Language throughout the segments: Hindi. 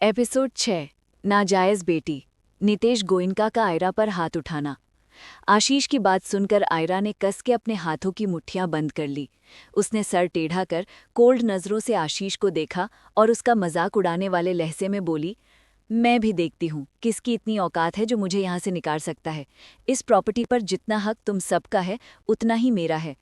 एपिसोड 6 नाजायज बेटी। नितेश गोयनका का आयरा पर हाथ उठाना। आशीष की बात सुनकर आयरा ने कस के अपने हाथों की मुट्ठियां बंद कर ली। उसने सर टेढ़ा कर कोल्ड नजरों से आशीष को देखा और उसका मजाक उड़ाने वाले लहजे में बोली, मैं भी देखती हूँ किसकी इतनी औकात है जो मुझे यहाँ से निकाल सकता है। इस प्रॉपर्टी पर जितना हक तुम सबका है उतना ही मेरा है।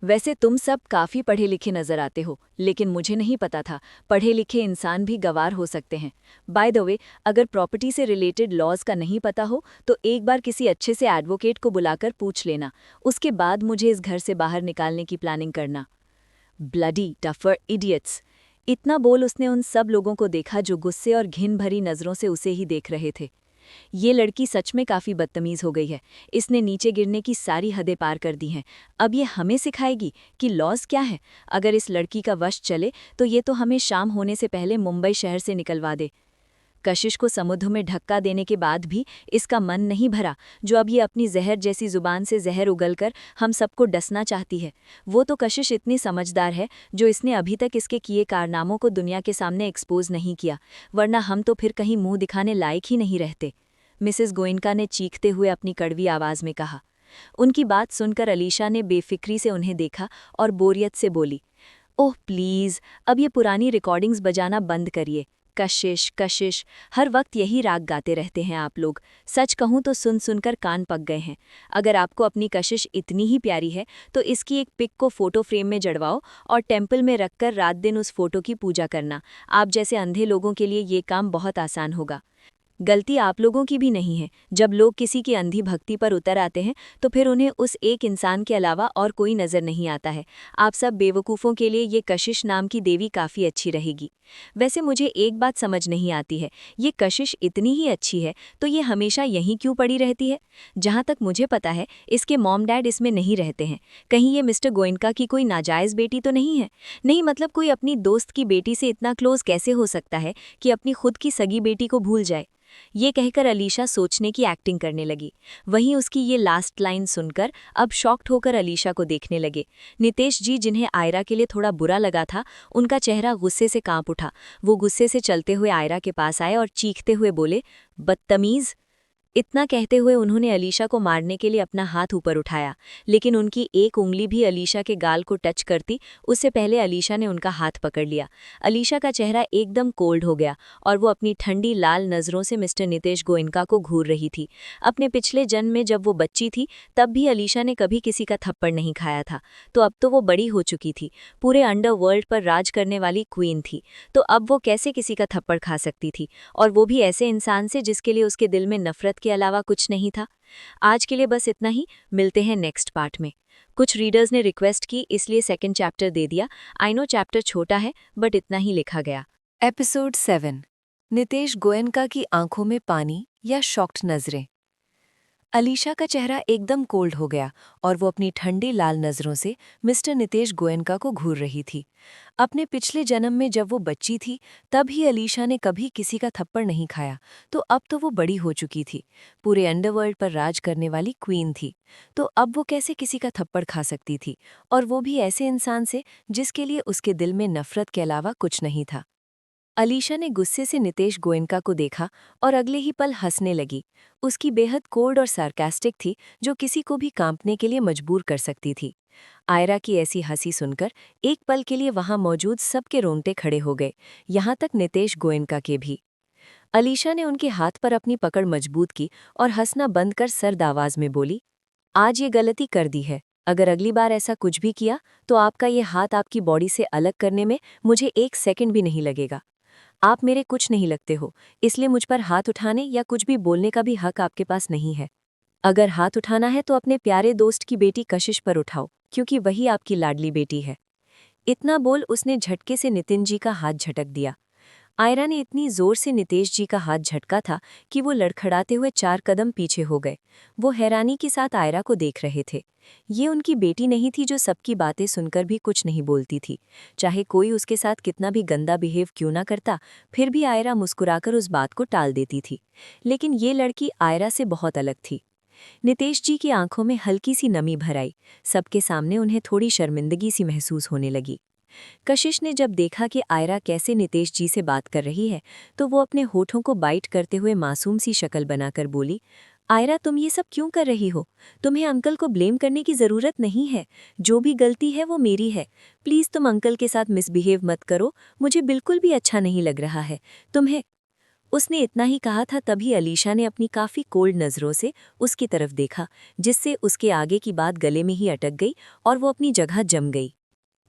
वैसे तुम सब काफी पढ़े लिखे नजर आते हो, लेकिन मुझे नहीं पता था पढ़े लिखे इंसान भी गवार हो सकते हैं। बाय द वे, अगर प्रॉपर्टी से रिलेटेड लॉज का नहीं पता हो तो एक बार किसी अच्छे से एडवोकेट को बुलाकर पूछ लेना, उसके बाद मुझे इस घर से बाहर निकालने की प्लानिंग करना। Bloody tougher idiots. इतना बोल उसने उन सब लोगों को देखा जो गुस्से और घिन भरी नजरों से उसे ही देख रहे थे। ये लड़की सच में काफी बदतमीज हो गई है। इसने नीचे गिरने की सारी हदें पार कर दी हैं। अब ये हमें सिखाएगी कि लॉज क्या है। अगर इस लड़की का वश चले तो ये तो हमें शाम होने से पहले मुंबई शहर से निकलवा दे। कशिश को समुद्र में धक्का देने के बाद भी इसका मन नहीं भरा, जो अब ये अपनी जहर जैसी जुबान से जहर उगलकर हम सबको डसना चाहती है। वो तो कशिश इतनी समझदार है जो इसने अभी तक इसके किए कारनामों को दुनिया के सामने एक्सपोज नहीं किया, वरना हम तो फिर कहीं मुंह दिखाने लायक ही नहीं रहते। मिसेस गोयनका ने चीखते हुए अपनी कड़वी आवाज में कहा। उनकी बात सुनकर अलीशा ने बेफिक्री से उन्हें देखा और बोरियत से बोली, ओह प्लीज, अब ये पुरानी रिकॉर्डिंग्स बजाना बंद करिए। कशिश कशिश, हर वक्त यही राग गाते रहते हैं आप लोग। सच कहूं तो सुन सुनकर कान पक गए हैं। अगर आपको अपनी कशिश इतनी ही प्यारी है तो इसकी एक पिक को फोटो फ्रेम में जड़वाओ और टेम्पल में रखकर रात दिन उस फोटो की पूजा करना। आप जैसे अंधे लोगों के लिए ये काम बहुत आसान होगा। गलती आप लोगों की भी नहीं है। जब लोग किसी की अंधी भक्ति पर उतर आते हैं तो फिर उन्हें उस एक इंसान के अलावा और कोई नजर नहीं आता है। आप सब बेवकूफ़ों के लिए ये कशिश नाम की देवी काफ़ी अच्छी रहेगी। वैसे मुझे एक बात समझ नहीं आती है, ये कशिश इतनी ही अच्छी है तो ये हमेशा यहीं क्यों पड़ी रहती है। जहाँ तक मुझे पता है इसके मॉम डैड इसमें नहीं रहते हैं। कहीं ये मिस्टर गोयनका की कोई नाजायज़ बेटी तो नहीं है। नहीं मतलब कोई अपनी दोस्त की बेटी से इतना क्लोज कैसे हो सकता है कि अपनी खुद की सगी बेटी को भूल जाए। ये कहकर अलीशा सोचने की एक्टिंग करने लगी। वहीं उसकी ये लास्ट लाइन सुनकर अब शॉक्ड होकर अलीशा को देखने लगे। नितेश जी, जिन्हें आयरा के लिए थोड़ा बुरा लगा था, उनका चेहरा गुस्से से कांप उठा। वो गुस्से से चलते हुए आयरा के पास आए और चीखते हुए बोले, बदतमीज। इतना कहते हुए उन्होंने अलीशा को मारने के लिए अपना हाथ ऊपर उठाया, लेकिन उनकी एक उंगली भी अलीशा के गाल को टच करती उससे पहले अलीशा ने उनका हाथ पकड़ लिया। अलीशा का चेहरा एकदम कोल्ड हो गया और वो अपनी ठंडी लाल नज़रों से मिस्टर नितेश गोयनका को घूर रही थी। अपने पिछले जन्म में जब वो बच्ची थी तब भी अलीशा ने कभी किसी का थप्पड़ नहीं खाया था, तो अब तो वो बड़ी हो चुकी थी, पूरे अंडरवर्ल्ड पर राज करने वाली क्वीन थी, तो अब वो कैसे किसी का थप्पड़ खा सकती थी, और वो भी ऐसे इंसान से जिसके लिए उसके दिल में नफरत के अलावा कुछ नहीं था। आज के लिए बस इतना ही, मिलते हैं नेक्स्ट पार्ट में। कुछ रीडर्स ने रिक्वेस्ट की इसलिए सेकंड चैप्टर दे दिया। आई नो चैप्टर छोटा है बट इतना ही लिखा गया। एपिसोड 7 नितेश गोयनका की आंखों में पानी या शॉक्ड नजरें। अलीशा का चेहरा एकदम कोल्ड हो गया और वो अपनी ठंडी लाल नज़रों से मिस्टर नितेश गोयनका को घूर रही थी। अपने पिछले जन्म में जब वो बच्ची थी तब ही अलीशा ने कभी किसी का थप्पड़ नहीं खाया, तो अब तो वो बड़ी हो चुकी थी, पूरे अंडरवर्ल्ड पर राज करने वाली क्वीन थी, तो अब वो कैसे किसी का थप्पड़ खा सकती थी, और वो भी ऐसे इंसान से जिसके लिए उसके दिल में नफरत के अलावा कुछ नहीं था। अलीशा ने गुस्से से नितेश गोयनका को देखा और अगले ही पल हंसने लगी। उसकी बेहद कोल्ड और सार्कास्टिक थी, जो किसी को भी कांपने के लिए मजबूर कर सकती थी। आयरा की ऐसी हंसी सुनकर एक पल के लिए वहां मौजूद सबके रोंगटे खड़े हो गए, यहाँ तक नितेश गोयनका के भी। अलीशा ने उनके हाथ पर अपनी पकड़ मजबूत की और हंसना बंद कर सर्द आवाज में बोली, आज ये गलती कर दी है। अगर अगली बार ऐसा कुछ भी किया तो आपका ये हाथ आपकी बॉडी से अलग करने में मुझे एक सेकंड भी नहीं लगेगा। आप मेरे कुछ नहीं लगते हो, इसलिए मुझ पर हाथ उठाने या कुछ भी बोलने का भी हक आपके पास नहीं है। अगर हाथ उठाना है तो अपने प्यारे दोस्त की बेटी कशिश पर उठाओ, क्योंकि वही आपकी लाडली बेटी है। इतना बोल उसने झटके से नितिन जी का हाथ झटक दिया। आयरा ने इतनी जोर से नितेश जी का हाथ झटका था कि वो लड़खड़ाते हुए 4 कदम पीछे हो गए। वो हैरानी के साथ आयरा को देख रहे थे। ये उनकी बेटी नहीं थी जो सबकी बातें सुनकर भी कुछ नहीं बोलती थी। चाहे कोई उसके साथ कितना भी गंदा बिहेव क्यों ना करता, फिर भी आयरा मुस्कुराकर उस बात को टाल देती थी। लेकिन ये लड़की आयरा से बहुत अलग थी। नितेश जी की आंखों में हल्की सी नमी भर आई। सबके सामने उन्हें थोड़ी शर्मिंदगी सी महसूस होने लगी। कशिश ने जब देखा कि आयरा कैसे नितेश जी से बात कर रही है तो वो अपने होठों को बाइट करते हुए मासूम सी शक्ल बनाकर बोली, आयरा तुम ये सब क्यों कर रही हो? तुम्हें अंकल को ब्लेम करने की ज़रूरत नहीं है। जो भी गलती है वो मेरी है। प्लीज़ तुम अंकल के साथ मिसबिहेव मत करो, मुझे बिल्कुल भी अच्छा नहीं लग रहा है। तुम्हें उसने इतना ही कहा था तभी अलीशा ने अपनी काफ़ी कोल्ड नज़रों से उसकी तरफ देखा, जिससे उसके आगे की बात गले में ही अटक गई और वो अपनी जगह जम गई।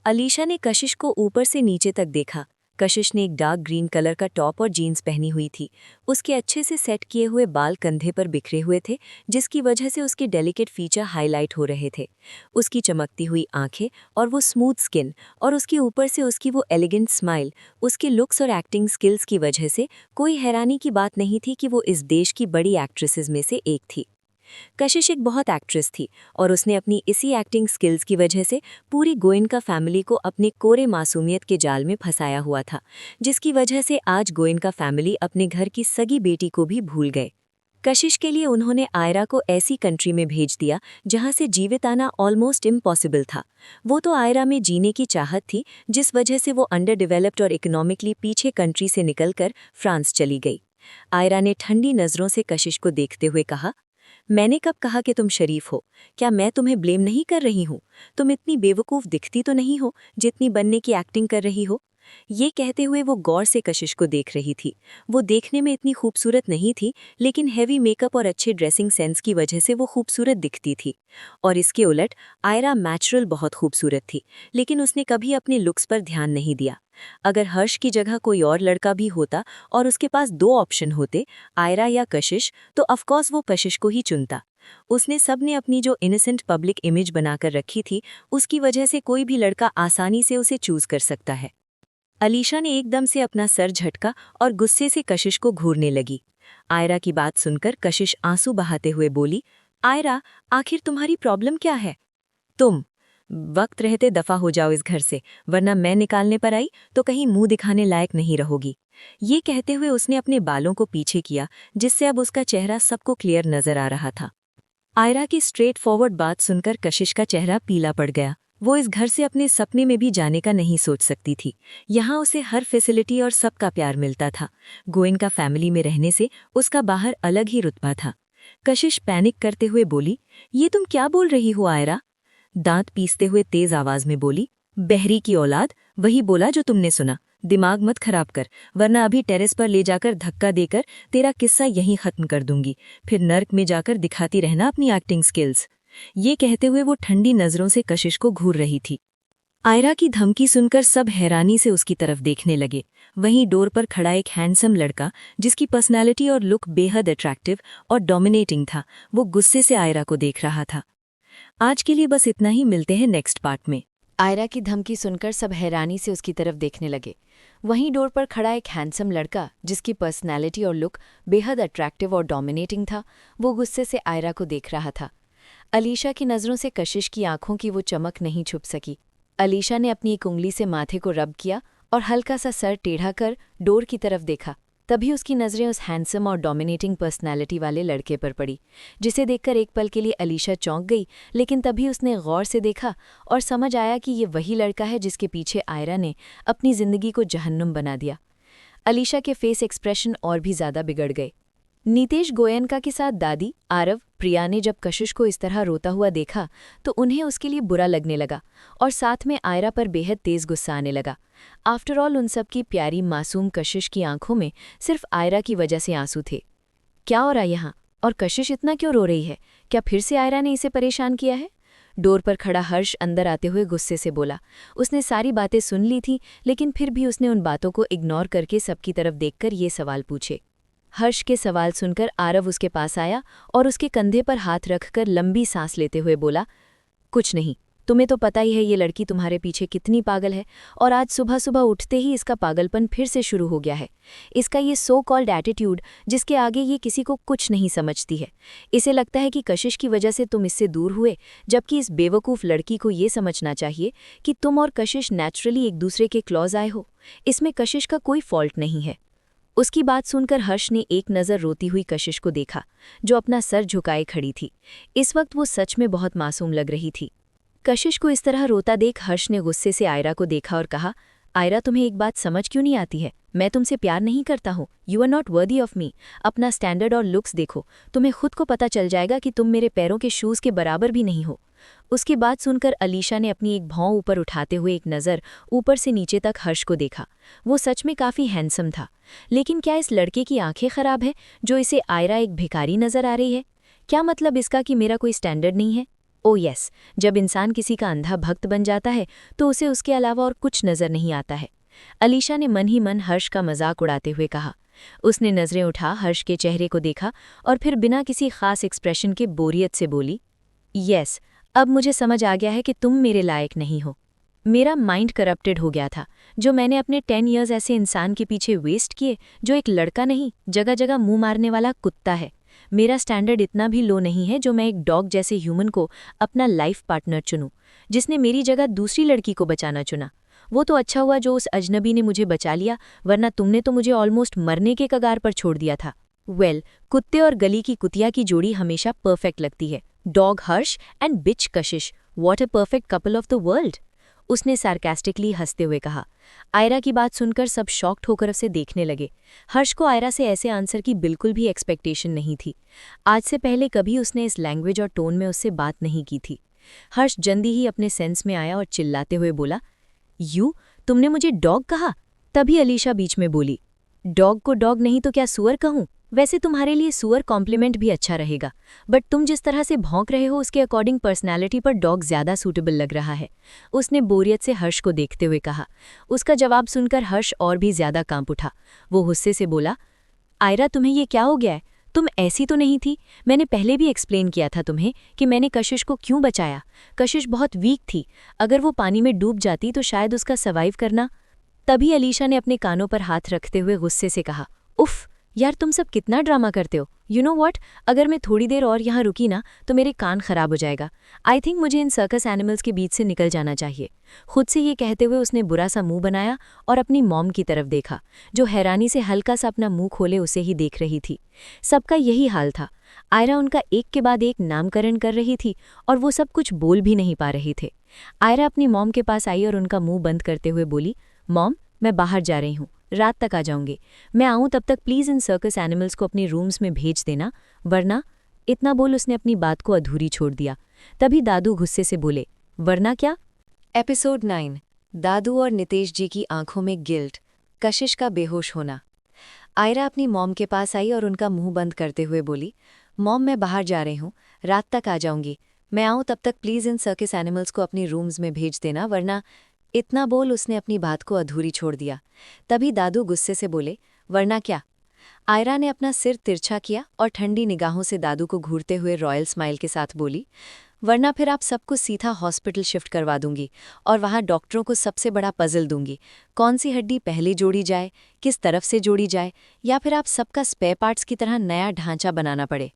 अलीशा ने कशिश को ऊपर से नीचे तक देखा। कशिश ने एक डार्क ग्रीन कलर का टॉप और जीन्स पहनी हुई थी। उसके अच्छे से सेट किए हुए बाल कंधे पर बिखरे हुए थे, जिसकी वजह से उसके डेलिकेट फीचर हाईलाइट हो रहे थे। उसकी चमकती हुई आंखें और वो स्मूथ स्किन और उसके ऊपर से उसकी वो एलिगेंट स्माइल, उसके लुक्स और एक्टिंग स्किल्स की वजह से कोई हैरानी की बात नहीं थी कि वो इस देश की बड़ी एक्ट्रेसेस में से एक थी। कशिश एक बहुत एक्ट्रेस थी और उसने अपनी इसी एक्टिंग स्किल्स की वजह से पूरी गोयनका फैमिली को अपने कोरे मासूमियत के जाल में फंसाया हुआ था, जिसकी वजह से आज गोयनका फैमिली अपने घर की सगी बेटी को भी भूल गए। कशिश के लिए उन्होंने आयरा को ऐसी कंट्री में भेज दिया जहां से जीवित आना ऑलमोस्ट इम्पॉसिबल था। वो तो आयरा में जीने की चाहत थी, जिस वजह से वो अंडर डेवलप्ड और इकोनॉमिकली पीछे कंट्री से निकलकर फ्रांस चली गई। आयरा ने ठंडी नज़रों से कशिश को देखते हुए कहा, मैंने कब कहा कि तुम शरीफ हो? क्या मैं तुम्हें ब्लेम नहीं कर रही हूँ? तुम इतनी बेवकूफ़ दिखती तो नहीं हो जितनी बनने की एक्टिंग कर रही हो। ये कहते हुए वो गौर से कशिश को देख रही थी। वो देखने में इतनी खूबसूरत नहीं थी, लेकिन हैवी मेकअप और अच्छे ड्रेसिंग सेंस की वजह से वो खूबसूरत दिखती थी। और इसके उलट आयरा नेचुरल बहुत खूबसूरत थी, लेकिन उसने कभी अपने लुक्स पर ध्यान नहीं दिया। अगर हर्ष की जगह कोई और लड़का भी होता और उसके पास दो ऑप्शन होते, आयरा या कशिश, तो ऑफकोर्स वो कशिश को ही चुनता। उसने सबने अपनी जो इनोसेंट पब्लिक इमेज बनाकर रखी थी, उसकी वजह से कोई भी लड़का आसानी से उसे चूज कर सकता है। अलीशा ने एकदम से अपना सर झटका और गुस्से से कशिश को घूरने लगी। आयरा की बात सुनकर कशिश आंसू बहाते हुए बोली, आयरा, आखिर तुम्हारी प्रॉब्लम क्या है? तुम वक्त रहते दफा हो जाओ इस घर से, वरना मैं निकालने पर आई तो कहीं मुंह दिखाने लायक नहीं रहोगी। ये कहते हुए उसने अपने बालों को पीछे किया, जिससे अब उसका चेहरा सबको क्लियर नजर आ रहा था। आयरा की स्ट्रेट फॉरवर्ड बात सुनकर कशिश का चेहरा पीला पड़ गया। वो इस घर से अपने सपने में भी जाने का नहीं सोच सकती थी। यहाँ उसे हर फैसिलिटी और सबका प्यार मिलता था। गोयनका फैमिली में रहने से उसका बाहर अलग ही रुतबा था। कशिश पैनिक करते हुए बोली, ये तुम क्या बोल रही हो आयरा? दांत पीसते हुए तेज आवाज में बोली, बहरी की औलाद, वही बोला जो तुमने सुना। दिमाग मत खराब कर, वरना अभी टेरेस पर ले जाकर धक्का देकर तेरा किस्सा यहीं खत्म कर दूंगी। फिर नर्क में जाकर दिखाती रहना अपनी एक्टिंग स्किल्स। ये कहते हुए वो ठंडी नजरों से कशिश को घूर रही थी। आयरा की धमकी सुनकर सब हैरानी से उसकी तरफ देखने लगे। वहीं डोर पर खड़ा एक हैंडसम लड़का, जिसकी पर्सनालिटी और लुक बेहद अट्रैक्टिव और डोमिनेटिंग था, वो गुस्से से आयरा को देख रहा था। आज के लिए बस इतना ही, मिलते हैं नेक्स्ट पार्ट में। आयरा की धमकी सुनकर सब हैरानी से उसकी तरफ देखने लगे। वहीं डोर पर खड़ा एक हैंडसम लड़का, जिसकी पर्सनैलिटी और लुक बेहद अट्रैक्टिव और डोमिनेटिंग था, वो गुस्से से आयरा को देख रहा था। अलीशा की नज़रों से कशिश की आंखों की वो चमक नहीं छुप सकी। अलीशा ने अपनी एक उंगली से माथे को रब किया और हल्का सा सर टेढ़ा कर डोर की तरफ देखा। तभी उसकी नज़रें उस हैंडसम और डोमिनेटिंग पर्सनैलिटी वाले लड़के पर पड़ी, जिसे देखकर एक पल के लिए अलीशा चौंक गई। लेकिन तभी उसने गौर से देखा और समझ आया कि ये वही लड़का है जिसके पीछे आयरा ने अपनी जिंदगी को जहन्नुम बना दिया। अलीशा के फेस एक्सप्रेशन और भी ज़्यादा बिगड़ गए। नितेश गोयनका के साथ दादी आरव प्रिया ने जब कशिश को इस तरह रोता हुआ देखा तो उन्हें उसके लिए बुरा लगने लगा और साथ में आयरा पर बेहद तेज गुस्सा आने लगा। आफ्टर ऑल उन सब की प्यारी मासूम कशिश की आंखों में सिर्फ आयरा की वजह से आंसू थे। क्या हो रहा यहाँ? और कशिश इतना क्यों रो रही है? क्या फिर से आयरा ने इसे परेशान किया है? डोर पर खड़ा हर्ष अंदर आते हुए गुस्से से बोला। उसने सारी बातें सुन ली थी, लेकिन फिर भी उसने उन बातों को इग्नोर करके सबकी तरफ देखकर ये सवाल पूछे। हर्ष के सवाल सुनकर आरव उसके पास आया और उसके कंधे पर हाथ रखकर लंबी सांस लेते हुए बोला, कुछ नहीं, तुम्हें तो पता ही है ये लड़की तुम्हारे पीछे कितनी पागल है, और आज सुबह सुबह उठते ही इसका पागलपन फिर से शुरू हो गया है। इसका ये सो कॉल्ड एटीट्यूड, जिसके आगे ये किसी को कुछ नहीं समझती है। इसे लगता है कि कशिश की वजह से तुम इससे दूर हुए, जबकि इस बेवकूफ़ लड़की को ये समझना चाहिए कि तुम और कशिश नेचुरली एक दूसरे के क्लॉज आए हो। इसमें कशिश का कोई फॉल्ट नहीं है। उसकी बात सुनकर हर्ष ने एक नज़र रोती हुई कशिश को देखा, जो अपना सर झुकाए खड़ी थी। इस वक्त वो सच में बहुत मासूम लग रही थी। कशिश को इस तरह रोता देख हर्ष ने गुस्से से आयरा को देखा और कहा, आयरा तुम्हें एक बात समझ क्यों नहीं आती है? मैं तुमसे प्यार नहीं करता हूँ। You are not worthy of me. अपना स्टैंडर्ड और लुक्स देखो, तुम्हें खुद को पता चल जाएगा कि तुम मेरे पैरों के शूज़ के बराबर भी नहीं हो। उसकी बात सुनकर अलीशा ने अपनी एक भौं ऊपर उठाते हुए एक नज़र ऊपर से नीचे तक हर्ष को देखा। वो सच में काफ़ी हैंडसम था, लेकिन क्या इस लड़के की आंखें खराब है जो इसे आयरा एक भिखारी नज़र आ रही है? क्या मतलब इसका कि मेरा कोई स्टैंडर्ड नहीं है? ओह यस, जब इंसान किसी का अंधा भक्त बन जाता है तो उसे उसके अलावा और कुछ नज़र नहीं आता है। अलीशा ने मन ही मन हर्ष का मजाक उड़ाते हुए कहा। उसने नज़रें उठा हर्ष के चेहरे को देखा और फिर बिना किसी खास एक्सप्रेशन के बोरियत से बोली, यस, अब मुझे समझ आ गया है कि तुम मेरे लायक नहीं हो। मेरा माइंड करप्टेड हो गया था, जो मैंने अपने 10 इयर्स ऐसे इंसान के पीछे वेस्ट किए जो एक लड़का नहीं, जगह जगह मुंह मारने वाला कुत्ता है। मेरा स्टैंडर्ड इतना भी लो नहीं है जो मैं एक डॉग जैसे ह्यूमन को अपना लाइफ पार्टनर चुनूं, जिसने मेरी जगह दूसरी लड़की को बचाना चुना। वो तो अच्छा हुआ जो उस अजनबी ने मुझे बचा लिया, वरना तुमने तो मुझे ऑलमोस्ट मरने के कगार पर छोड़ दिया था। वेल, कुत्ते और गली की कुतिया की जोड़ी हमेशा परफेक्ट लगती है। Dog Harsh and beach Kashish, what a perfect couple of the world, उसने सार्कास्टिकली हंसते हुए कहा। आयरा की बात सुनकर सब शॉक्ड होकर उसे देखने लगे। हर्ष को आयरा से ऐसे आंसर की बिल्कुल भी एक्सपेक्टेशन नहीं थी। आज से पहले कभी उसने इस लैंग्वेज और टोन में उससे बात नहीं की थी। हर्ष जल्दी ही अपने सेंस में आया और चिल्लाते हुए बोला, तुमने मुझे डॉग कहा? तभी अलीशा बीच में बोली, डॉग को डॉग नहीं तो क्या सुअर कहूँ? वैसे तुम्हारे लिए सुअर कॉम्प्लीमेंट भी अच्छा रहेगा, बट तुम जिस तरह से भौंक रहे हो उसके अकॉर्डिंग पर्सनैलिटी पर डॉग ज्यादा सूटेबल लग रहा है, उसने बोरियत से हर्ष को देखते हुए कहा। उसका जवाब सुनकर हर्ष और भी ज्यादा कांप उठा। वो गुस्से से बोला, आयरा तुम्हें ये क्या हो गया है? तुम ऐसी तो नहीं थी। मैंने पहले भी एक्सप्लेन किया था तुम्हें कि मैंने कशिश को क्यों बचाया। कशिश बहुत वीक थी, अगर वो पानी में डूब जाती तो शायद उसका सर्वाइव करना। तभी अलीशा ने अपने कानों पर हाथ रखते हुए गुस्से से कहा, उफ यार, तुम सब कितना ड्रामा करते हो। यू नो व्हाट, अगर मैं थोड़ी देर और यहाँ रुकी ना तो मेरे कान खराब हो जाएगा। आई थिंक मुझे इन सर्कस एनिमल्स के बीच से निकल जाना चाहिए। खुद से ये कहते हुए उसने बुरा सा मुंह बनाया और अपनी मॉम की तरफ देखा, जो हैरानी से हल्का सा अपना मुंह खोले उसे ही देख रही थी। सबका यही हाल था। आयरा उनका एक के बाद एक नामकरण कर रही थी और वो सब कुछ बोल भी नहीं पा रहे थे। आयरा अपनी मॉम के पास आई और उनका मुंह बंद करते हुए बोली, मॉम, मैं बाहर जा रही हूँ, रात तक आ जाऊंगी। मैं आऊं तब तक प्लीज इन सर्कस एनिमल्स को अपने रूम्स में भेज देना, वरना। इतना बोल उसने अपनी बात को अधूरी छोड़ दिया। तभी दादू गुस्से से बोले, वरना क्या? एपिसोड 9, दादू और नितेश जी की आंखों में गिल्ट, कशिश का बेहोश होना। आयरा अपनी मॉम के पास आई और उनका मुंह बंद करते हुए बोली, मॉम, मैं बाहर जा रही हूँ, रात तक आ जाऊंगी। मैं आऊं तब तक प्लीज इन सर्कस एनिमल्स को अपनी रूम्स में भेज देना, वरना। इतना बोल उसने अपनी बात को अधूरी छोड़ दिया। तभी दादू गुस्से से बोले, वरना क्या? आयरा ने अपना सिर तिरछा किया और ठंडी निगाहों से दादू को घूरते हुए रॉयल स्माइल के साथ बोली, वरना फिर आप सबको सीधा हॉस्पिटल शिफ्ट करवा दूंगी और वहां डॉक्टरों को सबसे बड़ा पजल दूंगी, कौन सी हड्डी पहले जोड़ी जाए, किस तरफ से जोड़ी जाए, या फिर आप सबका स्पेयर पार्ट्स की तरह नया ढांचा बनाना पड़े।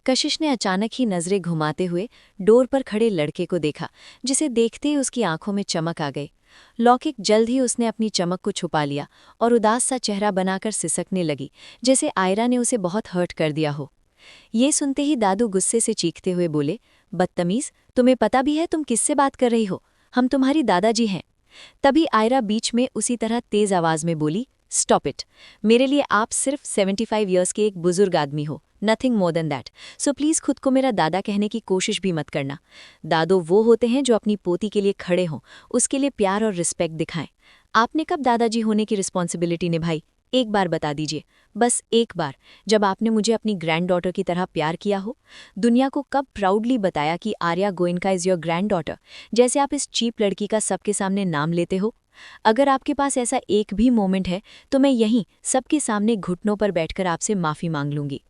कशिश ने अचानक ही नजरें घुमाते हुए डोर पर खड़े लड़के को देखा, जिसे देखते ही उसकी आंखों में चमक आ गई। लौकिक जल्द ही उसने अपनी चमक को छुपा लिया और उदास सा चेहरा बनाकर सिसकने लगी, जैसे आयरा ने उसे बहुत हर्ट कर दिया हो। ये सुनते ही दादू गुस्से से चीखते हुए बोले, बदतमीज, तुम्हें पता भी है तुम किससे बात कर रही हो? हम तुम्हारी दादाजी हैं। तभी आयरा बीच में उसी तरह तेज आवाज में बोली, स्टॉप इट। मेरे लिए आप सिर्फ 75 ईयर्स के एक बुजुर्ग आदमी हो, nothing more than that. So please खुद को मेरा दादा कहने की कोशिश भी मत करना। दादो वो होते हैं जो अपनी पोती के लिए खड़े हों, उसके लिए प्यार और रिस्पेक्ट दिखाएं। आपने कब दादाजी होने की रिस्पॉन्सिबिलिटी निभाई? एक बार बता दीजिए, बस एक बार, जब आपने मुझे अपनी ग्रैंड डॉटर की तरह प्यार किया हो। दुनिया को कब प्राउडली बताया कि Arya Goenka is your grand daughter, जैसे आप इस चीप लड़की का सबके सामने नाम लेते हो? अगर आपके पास ऐसा एक भी मोमेंट है तो मैं यहीं सबके सामने घुटनों पर बैठकर आपसे माफी मांग लूंगी।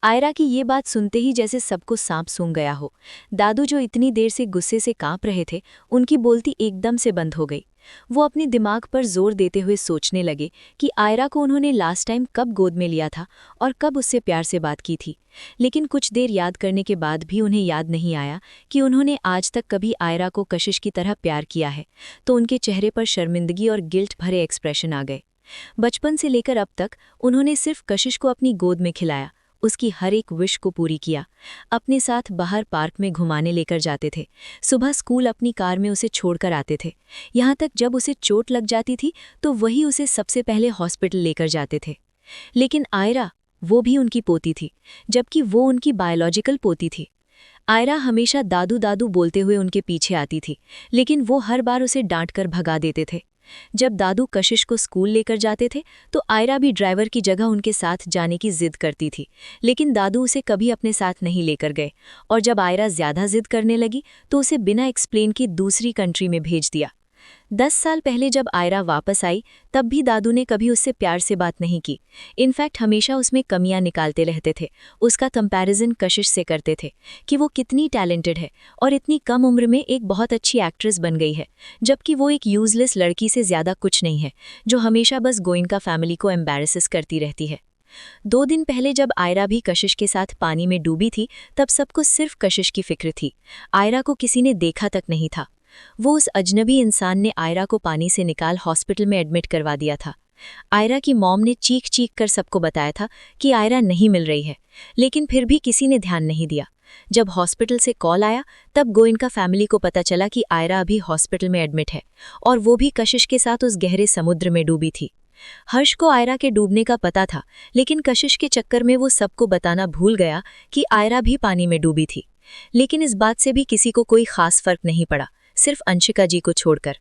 आयरा की ये बात सुनते ही जैसे सबको सांप सूंघ गया हो। दादू जो इतनी देर से गुस्से से कांप रहे थे, उनकी बोलती एकदम से बंद हो गई। वो अपने दिमाग पर जोर देते हुए सोचने लगे कि आयरा को उन्होंने लास्ट टाइम कब गोद में लिया था और कब उससे प्यार से बात की थी। लेकिन कुछ देर याद करने के बाद भी उन्हें याद नहीं आया कि उन्होंने आज तक कभी आयरा को कशिश की तरह प्यार किया है, तो उनके चेहरे पर शर्मिंदगी और गिल्ट भरे एक्सप्रेशन आ गए। बचपन से लेकर अब तक उन्होंने सिर्फ कशिश को अपनी गोद में खिलाया, उसकी हर एक विश को पूरी किया। अपने साथ बाहर पार्क में घुमाने लेकर जाते थे। सुबह स्कूल अपनी कार में उसे छोड़कर आते थे। यहाँ तक जब उसे चोट लग जाती थी तो वही उसे सबसे पहले हॉस्पिटल लेकर जाते थे। लेकिन आयरा, वो भी उनकी पोती थी, जबकि वो उनकी बायोलॉजिकल पोती थी। आयरा हमेशा दादू दादू बोलते हुए उनके पीछे आती थी, लेकिन वो हर बार उसे डांटकर भगा देते थे। जब दादू कशिश को स्कूल लेकर जाते थे तो आयरा भी ड्राइवर की जगह उनके साथ जाने की जिद करती थी, लेकिन दादू उसे कभी अपने साथ नहीं लेकर गए। और जब आयरा ज्यादा जिद करने लगी तो उसे बिना एक्सप्लेन के दूसरी कंट्री में भेज दिया। 10 साल पहले जब आयरा वापस आई तब भी दादू ने कभी उससे प्यार से बात नहीं की। इनफैक्ट हमेशा उसमें कमियां निकालते रहते थे। उसका कंपैरिजन कशिश से करते थे कि वो कितनी टैलेंटेड है और इतनी कम उम्र में एक बहुत अच्छी एक्ट्रेस बन गई है, जबकि वो एक यूजलेस लड़की से ज्यादा कुछ नहीं है जो हमेशा बस गोयनका फैमिली को एम्बैरेसेस करती रहती है। 2 दिन पहले जब आयरा भी कशिश के साथ पानी में डूबी थी तब सबको सिर्फ कशिश की फिक्र थी। आयरा को किसी ने देखा तक नहीं था। वो उस अजनबी इंसान ने आयरा को पानी से निकाल हॉस्पिटल में एडमिट करवा दिया था। आयरा की मॉम ने चीख चीख कर सबको बताया था कि आयरा नहीं मिल रही है, लेकिन फिर भी किसी ने ध्यान नहीं दिया। जब हॉस्पिटल से कॉल आया तब गोयनका फैमिली को पता चला कि आयरा अभी हॉस्पिटल में एडमिट है और वो भी कशिश के साथ उस गहरे समुद्र में डूबी थी। हर्ष को आयरा के डूबने का पता था, लेकिन कशिश के चक्कर में वो सबको बताना भूल गया कि आयरा भी पानी में डूबी थी। लेकिन इस बात से भी किसी को कोई खास फर्क नहीं पड़ा, सिर्फ अंशिका जी को छोड़कर।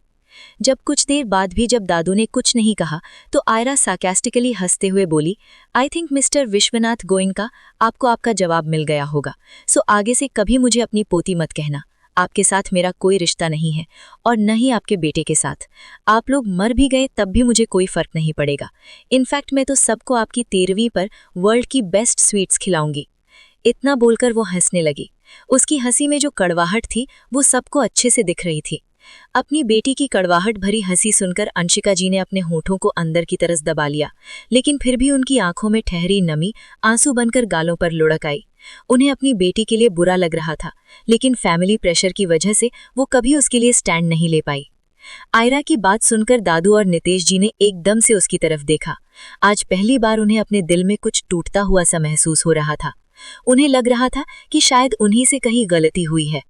जब कुछ देर बाद भी जब दादू ने कुछ नहीं कहा तो आयरा सार्कास्टिकली हंसते हुए बोली, I think mister Vishwanath Goenka, आपको आपका जवाब मिल गया होगा, सो आगे से कभी मुझे अपनी पोती मत कहना। आपके साथ मेरा कोई रिश्ता नहीं है और न ही आपके बेटे के साथ। आप लोग मर भी गए तब भी मुझे कोई फर्क नहीं पड़ेगा। इनफैक्ट मैं तो सबको आपकी 13वीं पर वर्ल्ड की बेस्ट स्वीट्स खिलाऊंगी। इतना बोलकर वो हंसने लगी। उसकी हंसी में जो कड़वाहट थी वो सबको अच्छे से दिख रही थी। अपनी बेटी की कड़वाहट भरी हंसी सुनकर अंशिका जी ने अपने होठों को अंदर की तरफ दबा लिया, लेकिन फिर भी उनकी आंखों में ठहरी नमी आंसू बनकर गालों पर लुढ़क आई। उन्हें अपनी बेटी के लिए बुरा लग रहा था, लेकिन फैमिली प्रेशर की वजह से वो कभी उसके लिए स्टैंड नहीं ले पाई। आयरा की बात सुनकर दादू और नितेश जी ने एकदम से उसकी तरफ देखा। आज पहली बार उन्हें अपने दिल में कुछ टूटता हुआ सा महसूस हो रहा था। उन्हें लग रहा था कि शायद उन्हीं से कहीं गलती हुई है।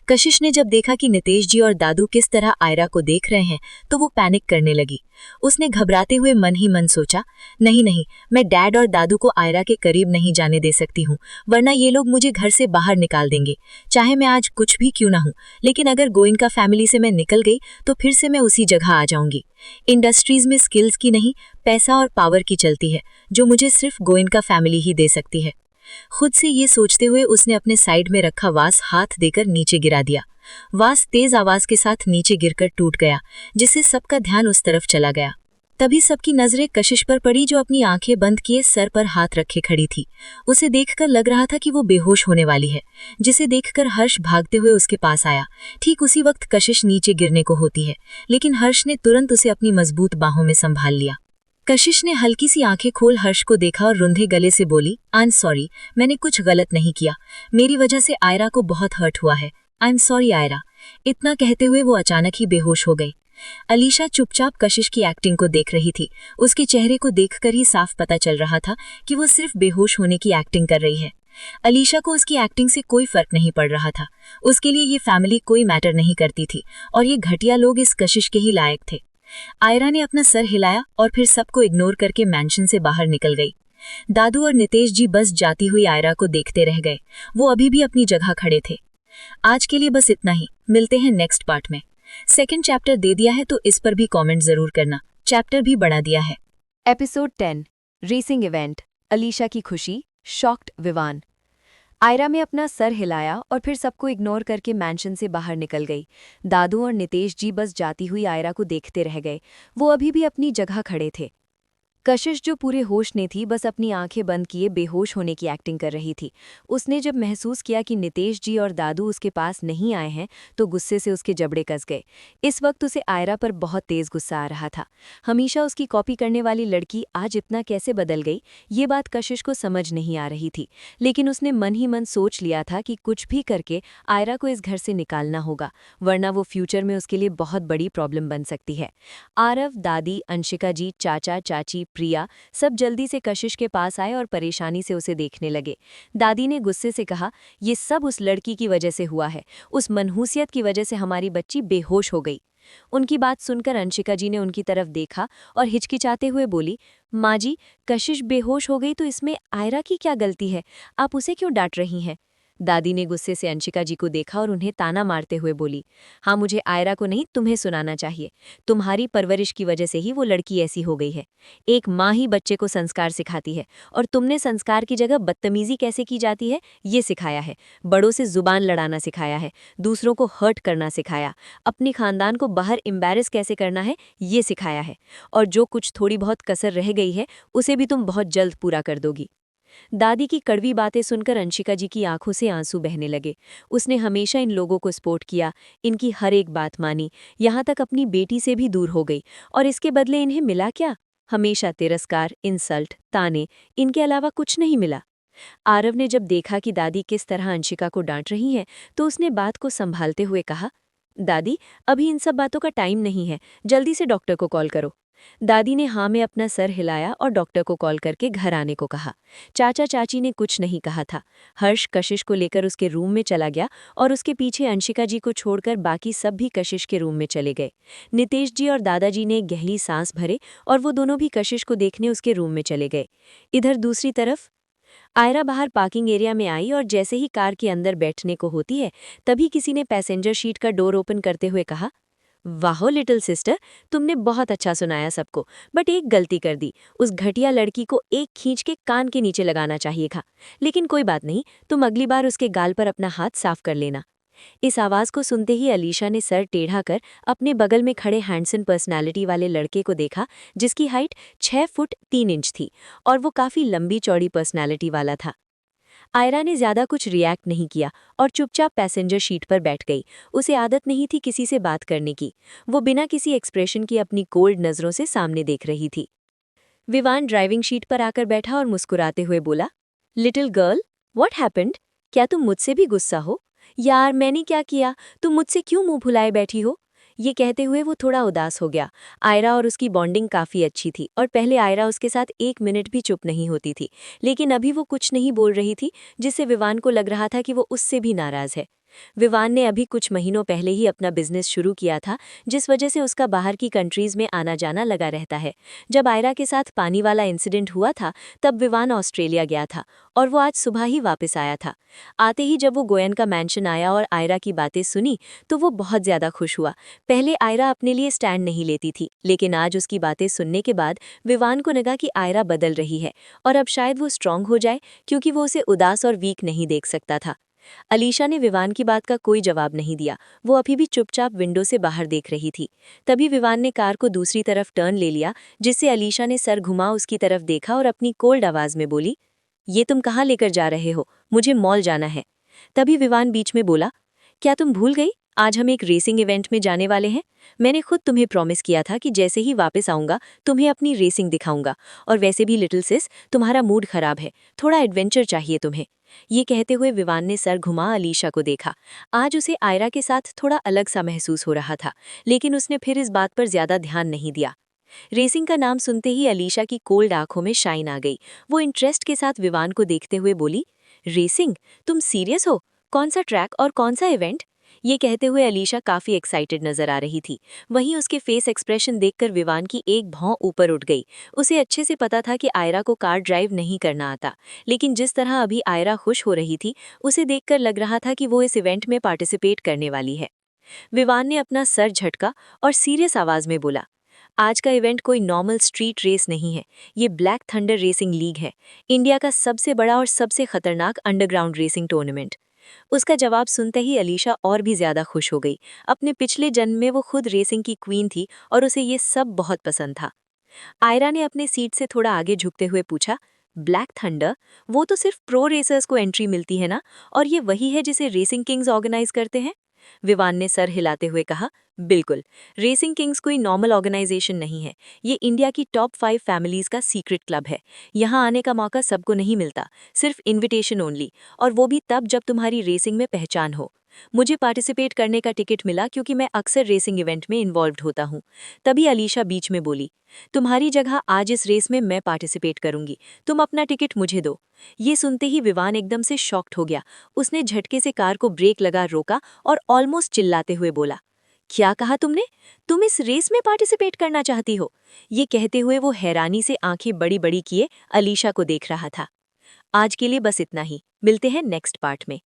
कशिश ने जब देखा कि नितेश जी और दादू किस तरह आयरा को देख रहे हैं तो वो पैनिक करने लगी। उसने घबराते हुए मन ही मन सोचा, नहीं नहीं, मैं डैड और दादू को आयरा के करीब नहीं जाने दे सकती हूँ, वरना ये लोग मुझे घर से बाहर निकाल देंगे। चाहे मैं आज कुछ भी क्यों ना हूँ, लेकिन अगर गोयनका फैमिली से मैं निकल गई तो फिर से मैं उसी जगह आ जाऊंगी। इंडस्ट्रीज में स्किल्स की नहीं, पैसा और पावर की चलती है, जो मुझे सिर्फ गोयनका फैमिली ही दे सकती है। खुद से ये सोचते हुए उसने अपने साइड में रखा वास हाथ देकर नीचे गिरा दिया। वास तेज आवाज के साथ नीचे गिरकर टूट गया, जिससे सबका ध्यान उस तरफ चला गया। तभी सबकी नजरें कशिश पर पड़ी, जो अपनी आंखें बंद किए सर पर हाथ रखे खड़ी थी। उसे देखकर लग रहा था कि वो बेहोश होने वाली है, जिसे देखकर हर्ष भागते हुए उसके पास आया। ठीक उसी वक्त कशिश नीचे गिरने को होती है, लेकिन हर्ष ने तुरंत उसे अपनी मजबूत बाहों में संभाल लिया। कशिश ने हल्की सी आंखें खोल हर्ष को देखा और रुंधे गले से बोली, आई एम सॉरी, मैंने कुछ गलत नहीं किया। मेरी वजह से आयरा को बहुत हर्ट हुआ है। I am sorry Ayra. इतना कहते हुए वो अचानक ही बेहोश हो गई। अलीशा चुपचाप कशिश की एक्टिंग को देख रही थी। उसके चेहरे को देखकर ही साफ पता चल रहा था कि वो सिर्फ बेहोश होने की एक्टिंग कर रही है। अलीशा को उसकी एक्टिंग से कोई फर्क नहीं पड़ रहा था। उसके लिए ये फैमिली कोई मैटर नहीं करती थी और ये घटिया लोग इस कशिश के ही लायक थे। आयरा ने अपना सर हिलाया और फिर सबको इग्नोर करके मैंशन से बाहर निकल गई। दादू और नितेश जी बस जाती हुई आयरा को देखते रह गए। वो अभी भी अपनी जगह खड़े थे। आज के लिए बस इतना ही, मिलते हैं नेक्स्ट पार्ट में। सेकंड चैप्टर दे दिया है तो इस पर भी कमेंट जरूर करना। चैप्टर भी बढ़ा दिया है। Episode 10 racing event. अलीशा की खुशी, शॉक्ड विवान। आयरा में अपना सर हिलाया और फिर सबको इग्नोर करके मैंशन से बाहर निकल गई। दादू और नितेश जी बस जाती हुई आयरा को देखते रह गए। वो अभी भी अपनी जगह खड़े थे। कशिश जो पूरे होश में थी, बस अपनी आंखें बंद किए बेहोश होने की एक्टिंग कर रही थी। उसने जब महसूस किया कि नितेश जी और दादू उसके पास नहीं आए हैं तो गुस्से से उसके जबड़े कस गए। इस वक्त उसे आयरा पर बहुत तेज गुस्सा आ रहा था। हमेशा उसकी कॉपी करने वाली लड़की आज इतना कैसे बदल गई, ये बात कशिश को समझ नहीं आ रही थी। लेकिन उसने मन ही मन सोच लिया था कि कुछ भी करके आयरा को इस घर से निकालना होगा, वरना वो फ्यूचर में उसके लिए बहुत बड़ी प्रॉब्लम बन सकती है। आरव, दादी, अंशिका जी, चाचा चाची, प्रिया सब जल्दी से कशिश के पास आए और परेशानी से उसे देखने लगे। दादी ने गुस्से से कहा, ये सब उस लड़की की वजह से हुआ है। उस मनहूसियत की वजह से हमारी बच्ची बेहोश हो गई। उनकी बात सुनकर अंशिका जी ने उनकी तरफ देखा और हिचकिचाते हुए बोली, माँ जी, कशिश बेहोश हो गई तो इसमें आयरा की क्या गलती है? आप उसे क्यों डांट रही हैं? दादी ने गुस्से से अंशिका जी को देखा और उन्हें ताना मारते हुए बोली, हाँ, मुझे आयरा को नहीं तुम्हें सुनाना चाहिए। तुम्हारी परवरिश की वजह से ही वो लड़की ऐसी हो गई है। एक माँ ही बच्चे को संस्कार सिखाती है और तुमने संस्कार की जगह बदतमीजी कैसे की जाती है ये सिखाया है। बड़ों से जुबान लड़ाना सिखाया है, दूसरों को हर्ट करना सिखाया, अपने खानदान को बाहर एम्बैरेस कैसे करना है ये सिखाया है। और जो कुछ थोड़ी बहुत कसर रह गई है उसे भी तुम बहुत जल्द पूरा कर दोगी। दादी की कड़वी बातें सुनकर अंशिका जी की आंखों से आंसू बहने लगे। उसने हमेशा इन लोगों को सपोर्ट किया, इनकी हर एक बात मानी, यहाँ तक अपनी बेटी से भी दूर हो गई। और इसके बदले इन्हें मिला क्या? हमेशा तिरस्कार, इंसल्ट, ताने, इनके अलावा कुछ नहीं मिला। आरव ने जब देखा कि दादी किस तरह अंशिका को डांट रही हैं, तो उसने बात को संभालते हुए कहा, दादी, अभी इन सब बातों का टाइम नहीं है, जल्दी से डॉक्टर को कॉल करो। दादी ने हाँ में अपना सर हिलाया और डॉक्टर को कॉल करके घर आने को कहा। चाचा चाची ने कुछ नहीं कहा था। हर्ष कशिश को लेकर उसके रूम में चला गया और उसके पीछे अंशिका जी को छोड़कर बाकी सब भी कशिश के रूम में चले गए। नितेश जी और दादाजी ने एक गहरी सांस भरे और वो दोनों भी कशिश को देखने उसके रूम में चले गए। इधर दूसरी तरफ आयरा बाहर पार्किंग एरिया में आई और जैसे ही कार के अंदर बैठने को होती है, तभी किसी ने पैसेंजर सीट का डोर ओपन करते हुए कहा, वाहो लिटिल सिस्टर, तुमने बहुत अच्छा सुनाया सबको, बट एक गलती कर दी। उस घटिया लड़की को एक खींच के कान के नीचे लगाना चाहिए था। लेकिन कोई बात नहीं, तुम अगली बार उसके गाल पर अपना हाथ साफ कर लेना। इस आवाज को सुनते ही अलीशा ने सर टेढ़ा कर अपने बगल में खड़े हैंडसम पर्सनालिटी वाले लड़के को देखा, जिसकी हाइट 6 फुट 3 इंच थी और वो काफी लंबी चौड़ी पर्सनालिटी वाला था। आयरा ने ज्यादा कुछ रिएक्ट नहीं किया और चुपचाप पैसेंजर सीट पर बैठ गई। उसे आदत नहीं थी किसी से बात करने की। वो बिना किसी एक्सप्रेशन की अपनी कोल्ड नजरों से सामने देख रही थी। विवान ड्राइविंग सीट पर आकर बैठा और मुस्कुराते हुए बोला, लिटिल गर्ल, व्हाट हैपेंड? क्या तुम मुझसे भी गुस्सा हो? यार, मैंने क्या किया? तुम मुझसे क्यों मुंह फुलाए बैठी हो? ये कहते हुए वो थोड़ा उदास हो गया। आयरा और उसकी बॉन्डिंग काफ़ी अच्छी थी और पहले आयरा उसके साथ एक मिनट भी चुप नहीं होती थी, लेकिन अभी वो कुछ नहीं बोल रही थी, जिससे विवान को लग रहा था कि वो उससे भी नाराज़ है। विवान ने अभी कुछ महीनों पहले ही अपना बिजनेस शुरू किया था, जिस वजह से उसका बाहर की कंट्रीज में आना जाना लगा रहता है। जब आयरा के साथ पानी वाला इंसिडेंट हुआ था, तब विवान ऑस्ट्रेलिया गया था और वो आज सुबह ही वापस आया था। आते ही जब वो गोयन का मैंशन आया और आयरा की बातें सुनी, तो वो बहुत ज़्यादा खुश हुआ। पहले आयरा अपने लिए स्टैंड नहीं लेती थी, लेकिन आज उसकी बातें सुनने के बाद विवान को लगा कि आयरा बदल रही है और अब शायद वो स्ट्रांग हो जाए, क्योंकि वो उसे उदास और वीक नहीं देख सकता था। अलीशा ने विवान की बात का कोई जवाब नहीं दिया। वो अभी भी चुपचाप विंडो से बाहर देख रही थी। तभी विवान ने कार को दूसरी तरफ टर्न ले लिया, जिससे अलीशा ने सर घुमा उसकी तरफ देखा और अपनी कोल्ड आवाज में बोली, ये तुम कहाँ लेकर जा रहे हो? मुझे मॉल जाना है। तभी विवान बीच में बोला, क्या तुम भूल गई? आज हम एक रेसिंग इवेंट में जाने वाले हैं। मैंने खुद तुम्हें प्रॉमिस किया था कि जैसे ही वापस आऊंगा तुम्हें अपनी रेसिंग दिखाऊंगा। और वैसे भी लिटिल सिस, तुम्हारा मूड खराब है, थोड़ा एडवेंचर चाहिए तुम्हें। ये कहते हुए विवान ने सर घुमा अलीशा को देखा। आज उसे आयरा के साथ थोड़ा अलग सा महसूस हो रहा था, लेकिन उसने फिर इस बात पर ज्यादा ध्यान नहीं दिया। रेसिंग का नाम सुनते ही अलीशा की कोल्ड आंखों में शाइन आ गई। वो इंटरेस्ट के साथ विवान को देखते हुए बोली, रेसिंग? तुम सीरियस हो? कौन सा ट्रैक और कौन सा इवेंट? ये कहते हुए अलीशा काफी एक्साइटेड नजर आ रही थी। वहीं उसके फेस एक्सप्रेशन देखकर विवान की एक भौं ऊपर उठ गई। उसे अच्छे से पता था कि आयरा को कार ड्राइव नहीं करना आता, लेकिन जिस तरह अभी आयरा खुश हो रही थी, उसे देखकर लग रहा था कि वो इस इवेंट में पार्टिसिपेट करने वाली है। विवान ने अपना सर झटका और सीरियस आवाज में बोला, आज का इवेंट कोई नॉर्मल स्ट्रीट रेस नहीं है, ये ब्लैक थंडर रेसिंग लीग है, इंडिया का सबसे बड़ा और सबसे खतरनाक अंडरग्राउंड रेसिंग टूर्नामेंट। उसका जवाब सुनते ही अलीशा और भी ज्यादा खुश हो गई। अपने पिछले जन्म में वो खुद रेसिंग की क्वीन थी और उसे ये सब बहुत पसंद था। आयरा ने अपने सीट से थोड़ा आगे झुकते हुए पूछा, ब्लैक थंडर? वो तो सिर्फ प्रो रेसर्स को एंट्री मिलती है ना? और ये वही है जिसे रेसिंग किंग्स ऑर्गेनाइज करते हैं? विवान ने सर हिलाते हुए कहा, बिल्कुल। रेसिंग किंग्स कोई नॉर्मल ऑर्गेनाइजेशन नहीं है। ये इंडिया की टॉप 5 फैमिलीज का सीक्रेट क्लब है। यहाँ आने का मौका सबको नहीं मिलता, सिर्फ इनविटेशन ओनली, और वो भी तब जब तुम्हारी रेसिंग में पहचान हो। मुझे पार्टिसिपेट करने का टिकट मिला क्योंकि मैं अक्सर रेसिंग इवेंट में इन्वॉल्व्ड होता हूँ। तभी अलीशा बीच में बोली, तुम्हारी जगह आज इस रेस में मैं पार्टिसिपेट करूंगी, तुम अपना टिकट मुझे दो। ये सुनते ही विवान एकदम से शॉक्ड हो गया। उसने झटके से कार को ब्रेक लगा रोका और ऑलमोस्ट चिल्लाते हुए बोला, क्या कहा तुमने? तुम इस रेस में पार्टिसिपेट करना चाहती हो? ये कहते हुए वो हैरानी से आंखें बड़ी बड़ी किए अलीशा को देख रहा था। आज के लिए बस इतना ही, मिलते हैं नेक्स्ट पार्ट में।